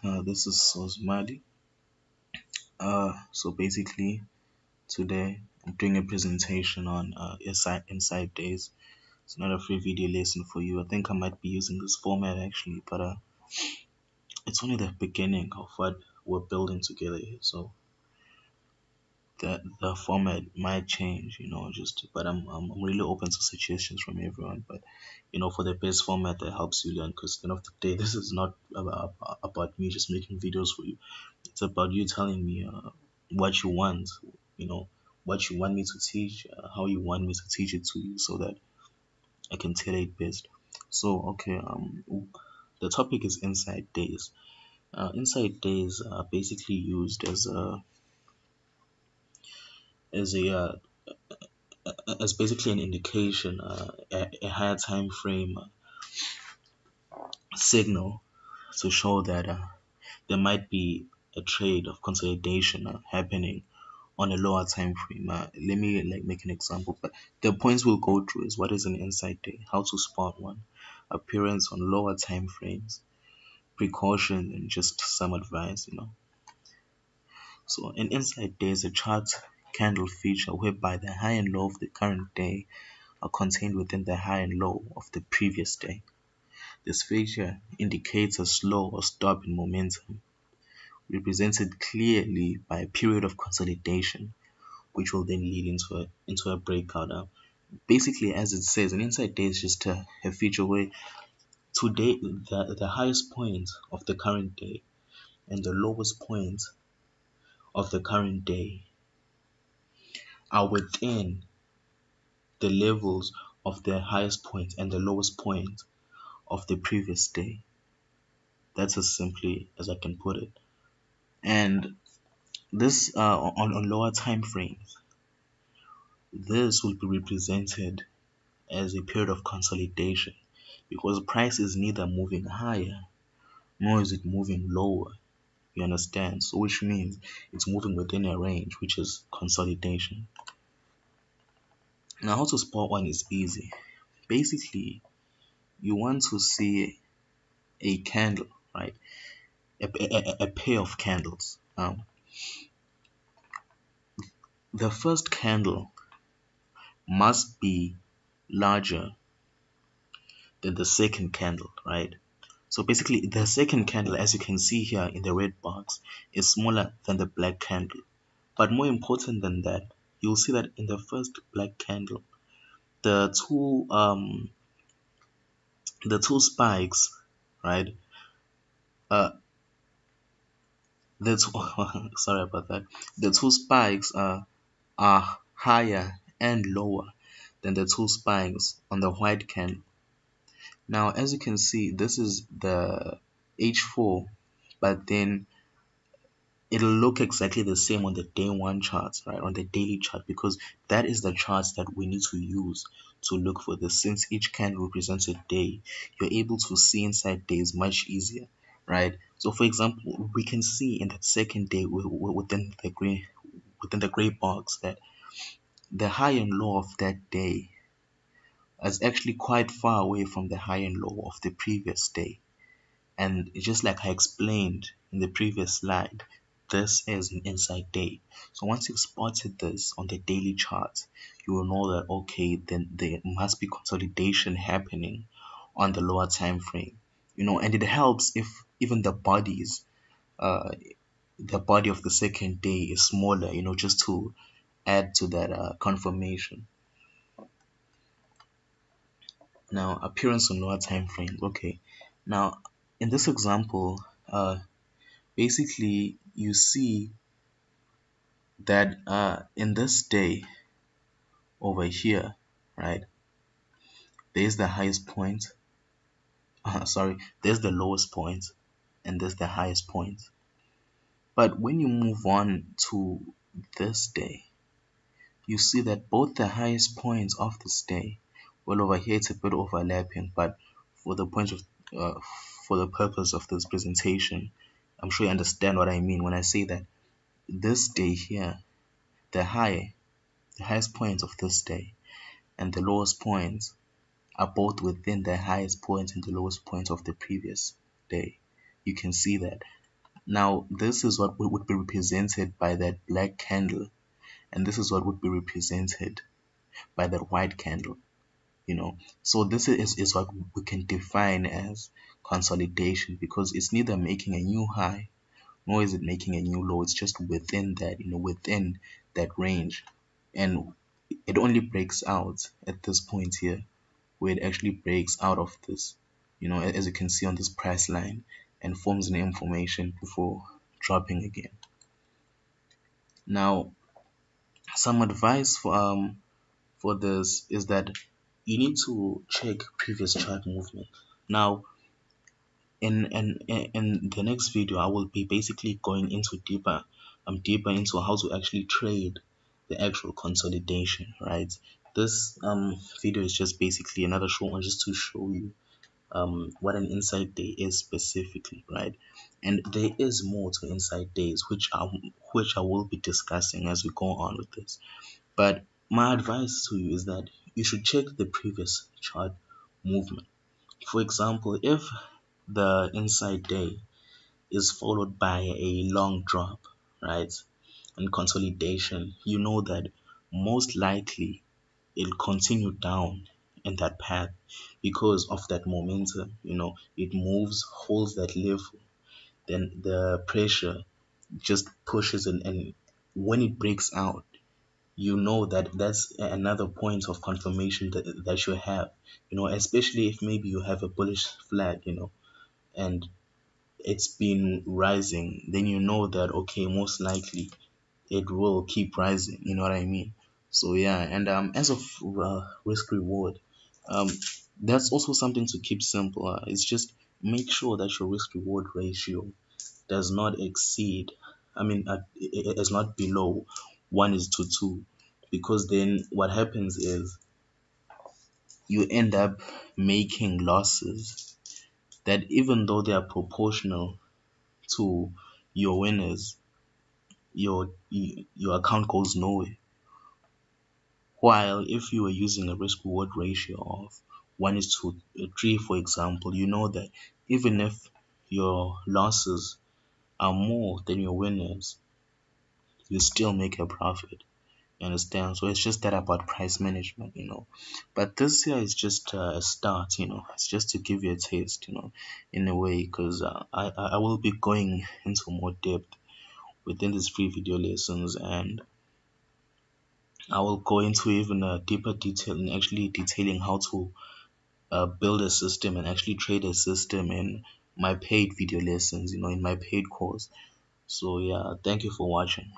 This is Osmali. So basically, today I'm doing a presentation on Inside Days. It's not a free video lesson for you. I think I might be using this format actually, but it's only the beginning of what we're building together here. So the format might change, but I'm really open to suggestions from everyone. But for the best format that helps you learn, because at the end of the day, this is not about me just making videos for you. It's about you telling me what you want, you know, what you want me to teach, how you want me to teach it to you, so that I can tailor it best. So, okay, the topic is Inside Days. Inside Days are basically used as a as basically an indication, a higher time frame signal to show that there might be a trade of consolidation happening on a lower time frame. Let me make an example, but the points we'll go through is what is an inside day, how to spot one, appearance on lower time frames, precaution, and just some advice. So an inside day is a chart candle feature whereby the high and low of the current day are contained within the high and low of the previous day. This feature indicates a slow or stop in momentum, represented clearly by a period of consolidation, which will then lead into a breakout. Basically, as it says, an inside day is just a feature where today the highest point of the current day and the lowest point of the current day are within the levels of the highest point and the lowest point of the previous day. That's as simply as I can put it. And this on lower time frames, this will be represented as a period of consolidation, because price is neither moving higher nor is it moving lower. You understand? So which means it's moving within a range, which is consolidation. Now, how to spot one is easy. Basically, you want to see a candle, right? A pair of candles. The first candle must be larger than the second candle, right? So basically, the second candle, as you can see here in the red box, is smaller than the black candle. But more important than that, you'll see that in the first black candle, the two spikes, right? Uh, the two, sorry about that. The two spikes are higher and lower than the two spikes on the white candle. Now, as you can see, this is the H4, but then it'll look exactly the same on the day one charts, right? On the daily chart, because that is the charts that we need to use to look for this. Since each candle represents a day, you're able to see inside days much easier, right? So for example, we can see in that second day within the gray box that the high and low of that day is actually quite far away from the high and low of the previous day. And just like I explained in the previous slide, this is an inside day. So once you've spotted this on the daily chart, you will know that okay, then there must be consolidation happening on the lower time frame. And it helps if even the body of the second day is smaller, just to add to that confirmation. Now, appearance on lower time frame. Okay. Now, in this example, basically you see that in this day over here, right, there's the highest point, sorry, there's the lowest point, and there's the highest point. But when you move on to this day, you see that both the highest points of this day, well, over here it's a bit overlapping, but for the point of uh, for the purpose of this presentation, I'm sure you understand what I mean when I say that this day here, the highest points of this day and the lowest points are both within the highest point and the lowest point of the previous day. You can see that. Now, this is what would be represented by that black candle, and this is what would be represented by that white candle. So this is what we can define as consolidation, because it's neither making a new high nor is it making a new low. It's just within that, within that range. And it only breaks out at this point here, where it actually breaks out of this, as you can see on this price line, and forms an information before dropping again. Now, some advice for this is that you need to check previous chart movement. Now, in the next video, I will be basically going into deeper into how to actually trade the actual consolidation, right? This video is just basically another short one, just to show you what an inside day is specifically, right? And there is more to inside days, which I will be discussing as we go on with this. But my advice to you is that you should check the previous chart movement. For example, if the inside day is followed by a long drop, right, and consolidation, you know that most likely it'll continue down in that path because of that momentum. It moves, holds that level, then the pressure just pushes, and when it breaks out, you know that that's another point of confirmation that you have, especially if maybe you have a bullish flag, and it's been rising, then you know that, okay, most likely it will keep rising. You know what I mean? So yeah, and as of risk reward, um, that's also something to keep simple. It's just make sure that your risk reward ratio does not exceed. It's not below 1:2, because then what happens is you end up making losses that, even though they are proportional to your winners, your account goes nowhere. While if you are using a risk reward ratio of 1:3, for example, you know that even if your losses are more than your winners, you still make a profit. You understand? So it's just that about price management. But this here is just a start. It's just to give you a taste, in a way, because I will be going into more depth within these free video lessons, and I will go into even a deeper detail in actually detailing how to build a system and actually trade a system in my paid video lessons, in my paid course. So yeah, thank you for watching.